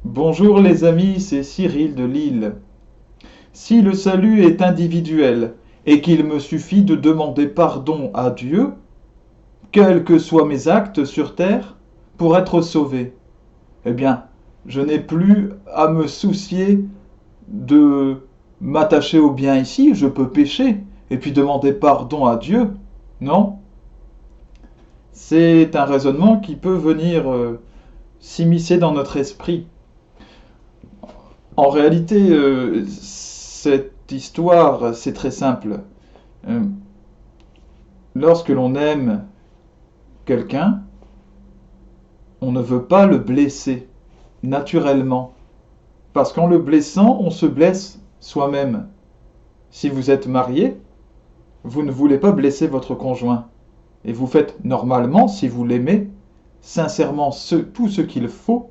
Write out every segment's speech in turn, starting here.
Bonjour les amis, c'est Cyril de Lille. Si le salut est individuel et qu'il me suffit de demander pardon à Dieu, quels que soient mes actes sur terre, pour être sauvé, eh bien, je n'ai plus à me soucier de m'attacher au bien ici, je peux pécher et puis demander pardon à Dieu. Non? C'est un raisonnement qui peut venir s'immiscer dans notre esprit. En réalité, cette histoire, c'est très simple. Euh, Lorsque l'on aime quelqu'un, on ne veut pas le blesser naturellement. Parce qu'en le blessant, on se blesse soi-même. Si vous êtes marié, vous ne voulez pas blesser votre conjoint. Et vous faites normalement, si vous l'aimez, sincèrement tout ce qu'il faut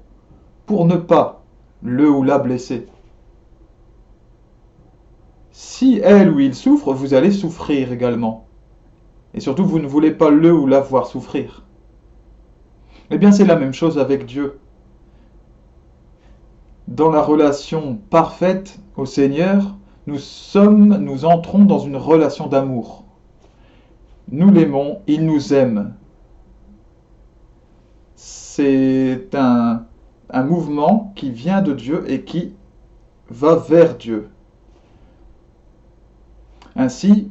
pour ne pas le ou la blesser. Si elle ou il souffre, vous allez souffrir également. Et surtout, vous ne voulez pas le ou la voir souffrir. Eh bien, c'est la même chose avec Dieu. Dans la relation parfaite au Seigneur, nous entrons dans une relation d'amour. Nous l'aimons, il nous aime. C'est un mouvement qui vient de Dieu et qui va vers Dieu. Ainsi,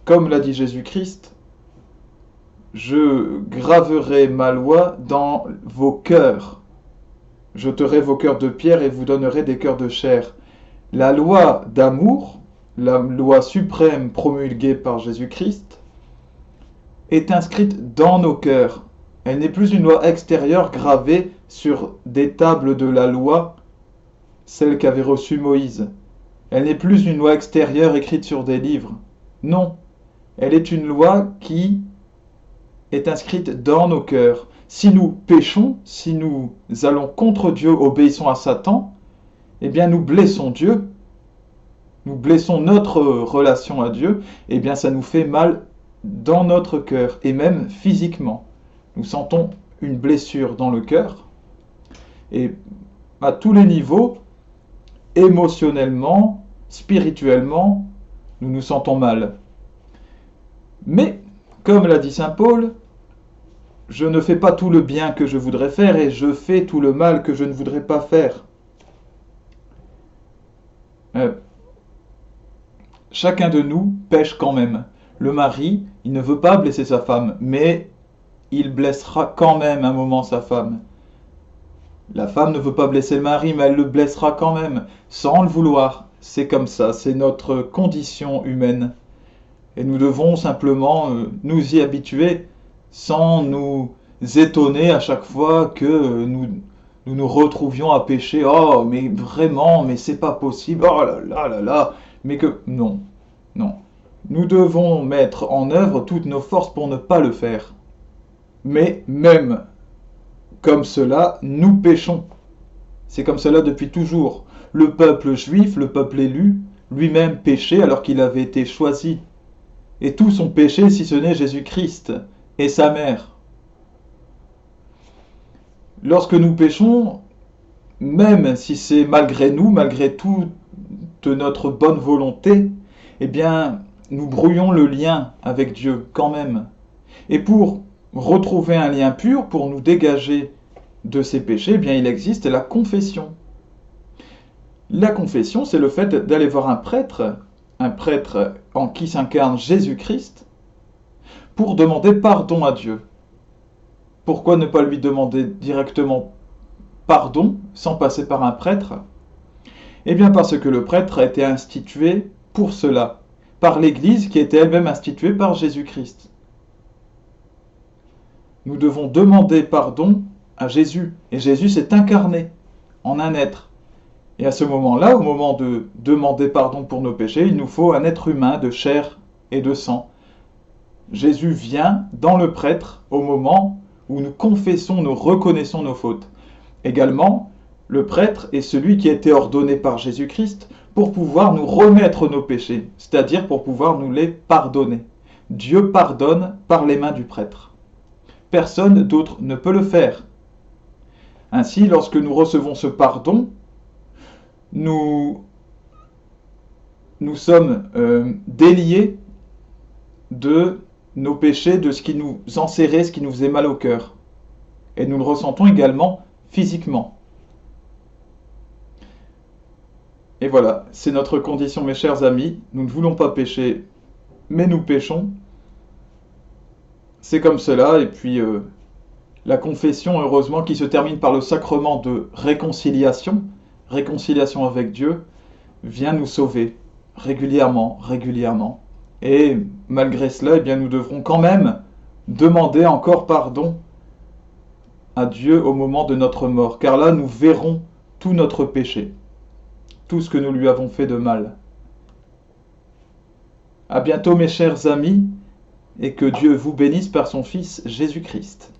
comme l'a dit Jésus-Christ, je graverai ma loi dans vos cœurs. J'ôterai vos cœurs de pierre et vous donnerai des cœurs de chair. La loi d'amour, la loi suprême promulguée par Jésus-Christ, est inscrite dans nos cœurs. Elle n'est plus une loi extérieure gravée sur des tables de la loi, celle qu'avait reçue Moïse. Elle n'est plus une loi extérieure écrite sur des livres. Non, elle est une loi qui est inscrite dans nos cœurs. Si nous péchons, si nous allons contre Dieu, obéissons à Satan, eh bien nous blessons Dieu, nous blessons notre relation à Dieu, eh bien ça nous fait mal dans notre cœur et même physiquement. Nous sentons une blessure dans le cœur et à tous les niveaux, émotionnellement, spirituellement, nous nous sentons mal. Mais, comme l'a dit saint Paul, je ne fais pas tout le bien que je voudrais faire et je fais tout le mal que je ne voudrais pas faire. Chacun de nous pêche quand même. Le mari, il ne veut pas blesser sa femme, mais il blessera quand même un moment sa femme. La femme ne veut pas blesser le mari, mais elle le blessera quand même, sans le vouloir. C'est comme ça, c'est notre condition humaine. Et nous devons simplement nous y habituer sans nous étonner à chaque fois que nous retrouvions à pécher. Oh, mais vraiment, mais c'est pas possible. Oh là là là là. Mais que non, non. Nous devons mettre en œuvre toutes nos forces pour ne pas le faire. Mais même comme cela, nous péchons. C'est comme cela depuis toujours. Le peuple juif, le peuple élu, lui-même péchait alors qu'il avait été choisi. Et tous ont péché si ce n'est Jésus-Christ et sa mère. Lorsque nous péchons, même si c'est malgré nous, malgré toute notre bonne volonté, eh bien, nous brouillons le lien avec Dieu quand même. Et pour retrouver un lien pur, pour nous dégager de ces péchés, eh bien, il existe la confession. La confession, c'est le fait d'aller voir un prêtre en qui s'incarne Jésus-Christ, pour demander pardon à Dieu. Pourquoi ne pas lui demander directement pardon sans passer par un prêtre? Eh bien parce que le prêtre a été institué pour cela, par l'Église qui était elle-même instituée par Jésus-Christ. Nous devons demander pardon à Jésus, et Jésus s'est incarné en un être. Et à ce moment-là, au moment de demander pardon pour nos péchés, il nous faut un être humain de chair et de sang. Jésus vient dans le prêtre au moment où nous confessons, nous reconnaissons nos fautes. Également, le prêtre est celui qui a été ordonné par Jésus-Christ pour pouvoir nous remettre nos péchés, c'est-à-dire pour pouvoir nous les pardonner. Dieu pardonne par les mains du prêtre. Personne d'autre ne peut le faire. Ainsi, lorsque nous recevons ce pardon, nous sommes déliés de nos péchés, de ce qui nous enserrait, ce qui nous faisait mal au cœur. Et nous le ressentons également physiquement. Et voilà, c'est notre condition, mes chers amis. Nous ne voulons pas pécher, mais nous péchons. C'est comme cela, et puis la confession, heureusement, qui se termine par le sacrement de réconciliation avec Dieu, vient nous sauver régulièrement. Et malgré cela, eh bien, nous devrons quand même demander encore pardon à Dieu au moment de notre mort, car là, nous verrons tout notre péché, tout ce que nous lui avons fait de mal. À bientôt, mes chers amis, et que Dieu vous bénisse par son Fils Jésus-Christ.